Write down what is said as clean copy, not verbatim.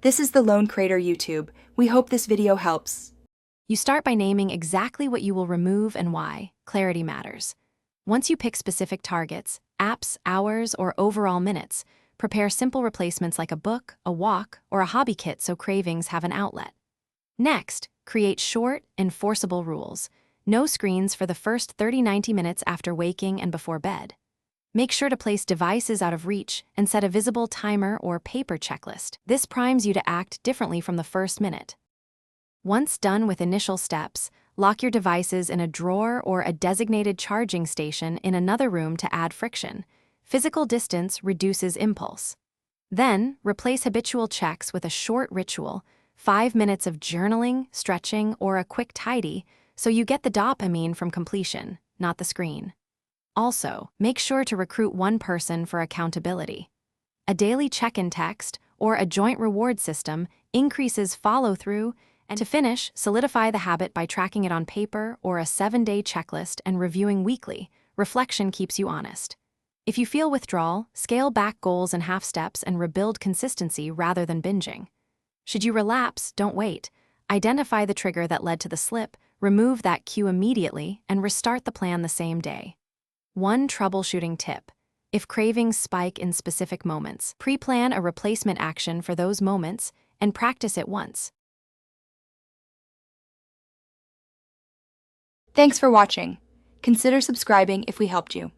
This is the Lone Crater YouTube. We hope this video helps. You start by naming exactly what you will remove and why. Clarity matters. Once you pick specific targets, apps, hours, or overall minutes, prepare simple replacements like a book, a walk, or a hobby kit so cravings have an outlet. Next, create short, enforceable rules. No screens for the first 30-90 minutes after waking and before bed. Make sure to place devices out of reach and set a visible timer or paper checklist. This primes you to act differently from the first minute. Once done with initial steps, lock your devices in a drawer or a designated charging station in another room to add friction. Physical distance reduces impulse. Then, replace habitual checks with a short ritual, 5 minutes of journaling, stretching, or a quick tidy, so you get the dopamine from completion, not the screen. Also, make sure to recruit one person for accountability. A daily check-in text or a joint reward system increases follow-through, and to finish, solidify the habit by tracking it on paper or a 7-day checklist and reviewing weekly. Reflection keeps you honest. If you feel withdrawal, scale back goals in half steps and rebuild consistency rather than binging. Should you relapse, don't wait. Identify the trigger that led to the slip, remove that cue immediately, and restart the plan the same day. One troubleshooting tip: if cravings spike in specific moments, pre-plan a replacement action for those moments and practice it once. Thanks for watching. Consider subscribing if we helped you.